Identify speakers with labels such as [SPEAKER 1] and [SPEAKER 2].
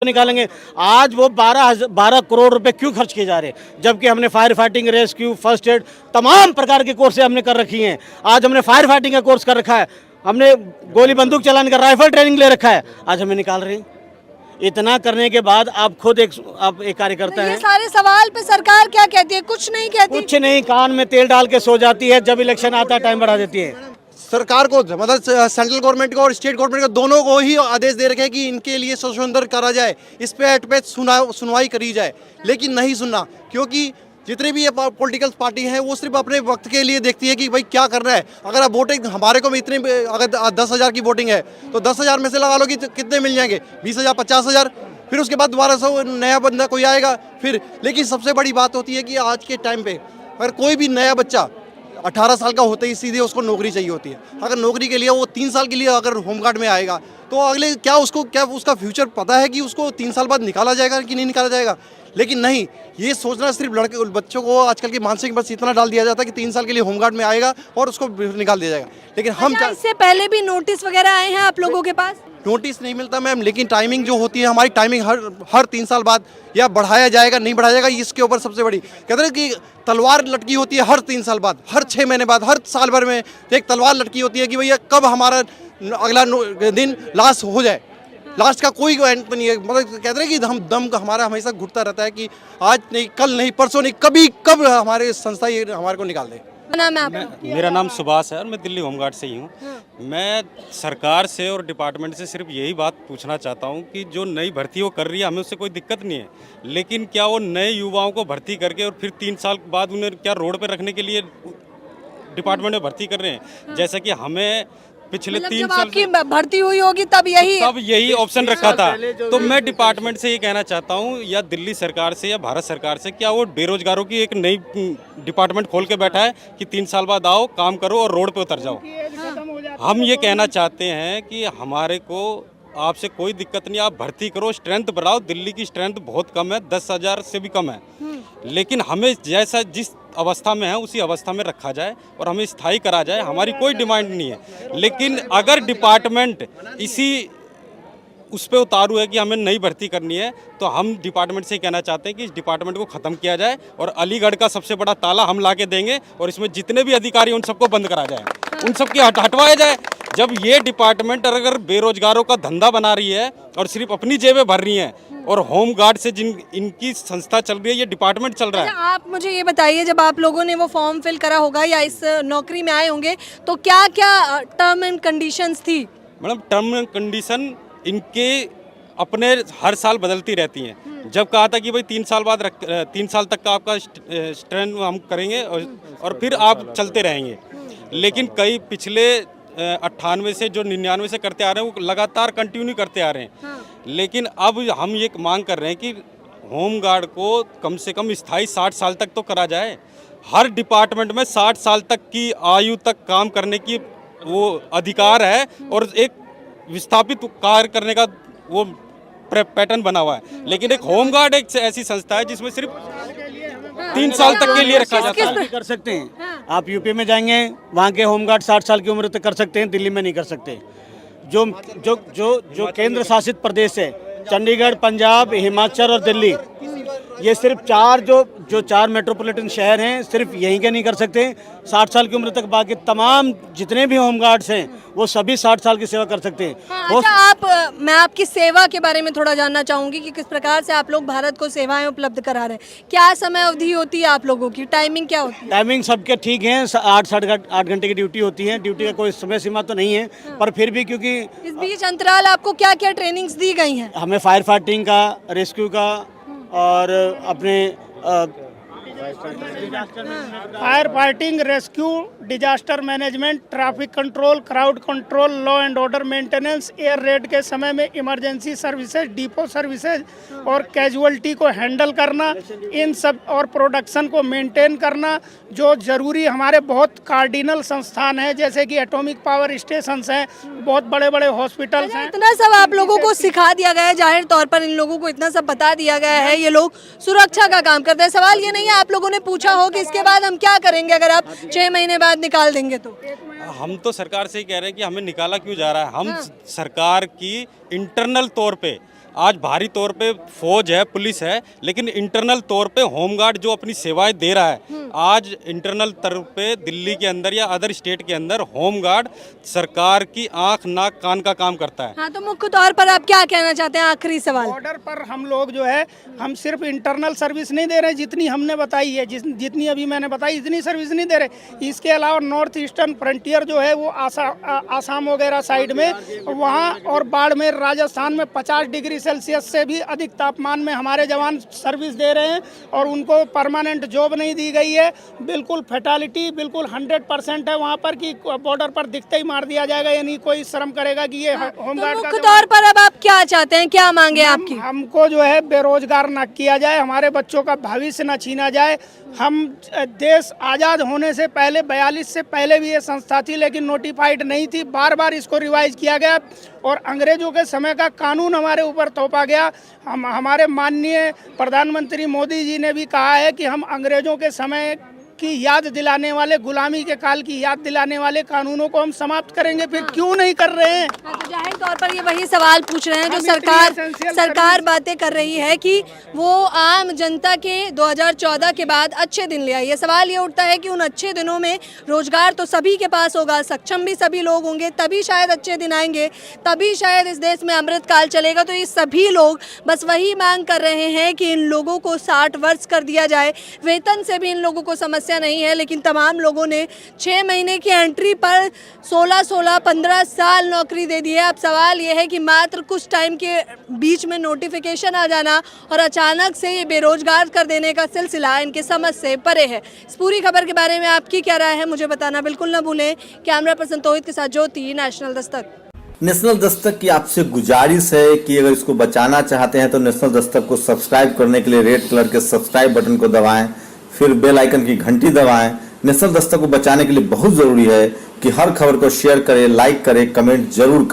[SPEAKER 1] निकालेंगे। आज वो 12 करोड़ रुपए क्यों खर्च किए जा रहे हैं, जबकि हमने fire fighting, rescue, first aid तमाम प्रकार के कोर्स हमने कर रखी हैं। आज हमने फायर फाइटिंग का कोर्स कर रखा है, हमने गोली बंदूक चलाने का राइफल ट्रेनिंग ले रखा है, आज हमें निकाल रहे हैं। इतना करने के बाद आप खुद एक कार्यकर्ता
[SPEAKER 2] ये
[SPEAKER 1] हैं,
[SPEAKER 2] सारे सवाल पे सरकार क्या कहती है? कुछ नहीं कहती।
[SPEAKER 1] कुछ नहीं, कान में तेल डाल के सो जाती है, जब इलेक्शन आता है टाइम बढ़ा देती है।
[SPEAKER 3] सरकार को मतलब सेंट्रल गवर्नमेंट को और स्टेट गवर्नमेंट को दोनों को ही आदेश दे रखे हैं कि इनके लिए संशोधन करा जाए, इस पे सुनवाई करी जाए, लेकिन नहीं सुनना, क्योंकि जितने भी ये पॉलिटिकल पार्टी हैं वो सिर्फ अपने वक्त के लिए देखती है कि भाई क्या करना है। अगर आप वोटिंग हमारे को इतने, अगर 10,000 की वोटिंग है तो 10,000 में से लगा लो कि कितने मिल जाएंगे, 20,000, 50,000, फिर उसके बाद दोबारा से नया बंदा कोई आएगा फिर। लेकिन सबसे बड़ी बात होती है कि आज के टाइम पे अगर कोई भी नया बच्चा 18 साल का होते ही सीधे उसको नौकरी चाहिए होती है। अगर नौकरी के लिए वो 3 साल के लिए अगर होमगार्ड में आएगा तो अगले क्या उसका फ्यूचर पता है कि उसको 3 साल बाद निकाला जाएगा कि नहीं निकाला जाएगा। लेकिन नहीं, ये सोचना सिर्फ लड़के बच्चों को आजकल की मानसिक बस इतना डाल दिया जाता है कि 3 साल के लिए होमगार्ड में आएगा और उसको निकाल दिया जाएगा। लेकिन हम
[SPEAKER 2] इससे पहले भी नोटिस वगैरह आए हैं आप लोगों के पास?
[SPEAKER 3] नोटिस नहीं मिलता मैम, लेकिन टाइमिंग जो होती है हमारी, टाइमिंग हर 3 साल बाद या बढ़ाया जाएगा नहीं बढ़ाया जाएगा, इसके ऊपर सबसे बड़ी कहते हैं कि तलवार लटकी होती है हर 3 साल बाद, हर 6 महीने बाद, हर साल भर में एक तलवार लटकी होती है कि भैया कब हमारा अगला दिन लास्ट हो जाए। लास्ट का कोई एंड नहीं है, मतलब कहते हैं कि हम दम का हमारा हमेशा घुटता रहता है कि आज नहीं, कल नहीं, परसों नहीं, कभी कब हमारे संस्था ये हमारे को निकाल दे।
[SPEAKER 2] नाम है आपका?
[SPEAKER 4] मेरा नाम सुभाष है और मैं दिल्ली होमगार्ड से ही हूँ। मैं सरकार से और डिपार्टमेंट से सिर्फ यही बात पूछना चाहता हूँ कि जो नई भर्ती वो कर रही है हमें उससे कोई दिक्कत नहीं है, लेकिन क्या वो नए युवाओं को भर्ती करके और फिर 3 साल बाद उन्हें क्या रोड पे रखने के लिए डिपार्टमेंट में भर्ती कर रहे हैं? जैसा कि हमें पिछले 3 साल
[SPEAKER 2] आपकी भर्ती हुई होगी तब यही
[SPEAKER 4] ऑप्शन रखा था। तो मैं डिपार्टमेंट से ये कहना चाहता हूँ, या दिल्ली सरकार से या भारत सरकार से, क्या वो बेरोजगारों की एक नई डिपार्टमेंट खोल के बैठा है कि 3 साल बाद आओ, काम करो और रोड पे उतर जाओ। हम ये कहना चाहते हैं कि हमारे को आपसे कोई दिक्कत नहीं, आप भर्ती करो, स्ट्रेंथ बढ़ाओ। दिल्ली की स्ट्रेंथ बहुत कम है, 10,000 से भी कम है, लेकिन हमें जैसा जिस अवस्था में है उसी अवस्था में रखा जाए और हमें स्थायी करा जाए। हमारी कोई डिमांड नहीं है, लेकिन अगर डिपार्टमेंट इसी उस पर उतारू है कि हमें नई भर्ती करनी है तो हम डिपार्टमेंट से कहना चाहते हैं कि इस डिपार्टमेंट को ख़त्म किया जाए और अलीगढ़ का सबसे बड़ा ताला हम ला के देंगे और इसमें जितने भी अधिकारी उन सबको बंद करा जाए, उन सबकी हटवाया जाए। जब ये डिपार्टमेंट अगर बेरोजगारों का धंधा बना रही है और सिर्फ अपनी जेबें भर रही हैं और होम गार्ड से जिन इनकी संस्था चल रही है, ये डिपार्टमेंट चल रहा है।
[SPEAKER 2] आप मुझे ये बताइए, जब आप लोगों ने वो फॉर्म फिल करा होगा या इस नौकरी में आए होंगे तो क्या क्या टर्म एंड कंडीशंस थी?
[SPEAKER 4] मैडम, टर्म एंड कंडीशन इनके अपने हर साल बदलती रहती हैं। जब कहा था कि भाई 3 साल बाद 3 साल तक का आपका स्ट्रेंथ हम करेंगे और फिर आप चलते रहेंगे, लेकिन कई पिछले 98 से जो 99 से करते आ रहे हैं वो लगातार कंटिन्यू करते आ रहे हैं। लेकिन अब हम ये मांग कर रहे हैं कि होम गार्ड को कम से कम स्थायी 60 साल तक तो करा जाए। हर डिपार्टमेंट में 60 साल तक की आयु तक काम करने की वो अधिकार है और एक विस्थापित कार्य करने का वो पैटर्न बना हुआ है, लेकिन एक होम गार्ड एक ऐसी संस्था है जिसमें सिर्फ 3 साल तक के लिए रखा जाता है।
[SPEAKER 1] कर सकते हैं आप, यूपी में जाएंगे वहाँ के होमगार्ड 60 साल की उम्र तक कर सकते हैं, दिल्ली में नहीं कर सकते। जो जो जो जो केंद्र शासित प्रदेश है, चंडीगढ़, पंजाब, हिमाचल और दिल्ली, ये सिर्फ 4 मेट्रोपॉलिटन शहर हैं, सिर्फ यहीं के नहीं कर सकते 60 साल की उम्र तक। बाकी तमाम जितने भी होमगार्ड्स हैं वो सभी 60 साल की सेवा कर सकते हैं।
[SPEAKER 2] अच्छा, मैं आपकी सेवा के बारे में थोड़ा जानना चाहूँगी कि किस प्रकार से आप लोग भारत को सेवाएं उपलब्ध करा रहे हैं। क्या समय अवधि होती है आप लोगों की? टाइमिंग क्या होती है?
[SPEAKER 1] टाइमिंग सबके ठीक है, 8 घंटे की ड्यूटी होती है। ड्यूटी का कोई समय सीमा तो नहीं है, पर फिर भी क्योंकि
[SPEAKER 2] इस बीच अंतराल आपको क्या क्या ट्रेनिंग्स दी गई हैं?
[SPEAKER 1] हमें फायर फाइटिंग का, रेस्क्यू का और अपने
[SPEAKER 5] fire fighting, rescue, disaster management, traffic control, crowd control, law and order maintenance, air red के समय में इमरजेंसी सर्विसेज, डिपो सर्विसेज और कैजुअलिटी को हैंडल करना, इन सब और प्रोडक्शन को मेंटेन करना। जो ज़रूरी हमारे बहुत कार्डिनल संस्थान हैं जैसे कि एटॉमिक पावर स्टेशंस हैं, बहुत बड़े बड़े हॉस्पिटल्स हैं।
[SPEAKER 2] इतना सब आप लोगों को सिखा दिया गया है, जाहिर तौर पर इन लोगों को इतना सब बता दिया गया है, ये लोग सुरक्षा का काम करते हैं। सवाल ये नहीं है आप लोगों ने पूछा हो कि इसके बाद हम क्या करेंगे अगर आप 6 महीने बाद निकाल देंगे तो?
[SPEAKER 4] हम तो सरकार से ही कह रहे हैं कि हमें निकाला क्यों जा रहा है। हम सरकार की इंटरनल तौर पे आज भारी तौर पे फौज है, पुलिस है, लेकिन इंटरनल तौर पे होमगार्ड जो अपनी सेवाएं दे रहा है, आज इंटरनल तौर पे दिल्ली के अंदर या अदर स्टेट के अंदर होमगार्ड सरकार की आंख नाक कान का काम करता है।
[SPEAKER 2] हाँ, तो मुख्य तौर पर आप क्या कहना चाहते हैं? आखिरी सवाल।
[SPEAKER 5] बॉर्डर पर हम लोग जो है, हम सिर्फ इंटरनल सर्विस नहीं दे रहे जितनी हमने बताई है, जितनी अभी मैंने बताई इतनी सर्विस नहीं दे रहे। इसके अलावा नॉर्थ ईस्टर्न फ्रंटियर जो है वो आसाम वगैरह साइड में, वहाँ और बाड़मेर राजस्थान में 50 डिग्री सेल्सियस से भी अधिक तापमान में हमारे जवान सर्विस दे रहे हैं और उनको परमानेंट जॉब नहीं दी गई है। बिल्कुल फैटालिटी बिल्कुल 100% है वहाँ पर कि बॉर्डर पर दिखते ही मार दिया जाएगा, यानी कोई शर्म करेगा कि ये होमगार्ड
[SPEAKER 2] मुख्य तौर पर अब आप क्या चाहते हैं, क्या मांगे आपकी?
[SPEAKER 5] हमको जो है बेरोजगार न किया जाए, हमारे बच्चों का भविष्य न छीना जाए। हम देश आज़ाद होने से पहले 42 से पहले भी ये संस्था थी, लेकिन नोटिफाइड नहीं थी। बार बार इसको रिवाइज किया गया और अंग्रेजों के समय का कानून हमारे ऊपर थोपा गया। हमारे माननीय प्रधानमंत्री मोदी जी ने भी कहा है कि हम अंग्रेजों के समय की याद दिलाने वाले, गुलामी के काल की याद दिलाने वाले कानूनों को हम समाप्त करेंगे। फिर क्यों नहीं कर रहे हैं?
[SPEAKER 2] तो जाहिर तौर पर ये वही सवाल पूछ रहे हैं जो सरकार बातें कर रही है कि वो आम जनता के 2014 के बाद अच्छे दिन ले आई है। सवाल ये उठता है कि उन अच्छे दिनों में रोजगार तो सभी के पास होगा, सक्षम भी सभी लोग होंगे, तभी शायद अच्छे दिन आएंगे, तभी शायद इस देश में अमृत काल चलेगा। तो ये सभी लोग बस वही मांग कर रहे हैं कि इन लोगों को 60 वर्ष कर दिया जाए। वेतन से भी इन लोगों को समस्या नहीं है, लेकिन तमाम लोगों ने 6 महीने की एंट्री पर 15 साल नौकरी दे दी है। अब सवाल यह है कि मात्र कुछ टाइम के बीच में नोटिफिकेशन आ जाना और अचानक से ये बेरोजगार कर देने का सिलसिला इनके समझ से परे है। इस पूरी खबर के बारे में आपकी क्या राय है, मुझे बताना बिल्कुल न भूलें। कैमरा पर्सन तोहिद के साथ ज्योति, नेशनल दस्तक।
[SPEAKER 6] नेशनल दस्तक की आपसे गुजारिश है कि अगर इसको बचाना चाहते हैं तो नेशनल दस्तक को सब्सक्राइब करने के लिए रेड कलर के सब्सक्राइब बटन को दबाएं, फिर बेल आइकन की घंटी दबाएं। नेशनल दस्तक को बचाने के लिए बहुत जरूरी है कि हर खबर को शेयर करें, लाइक करें, कमेंट जरूर करें।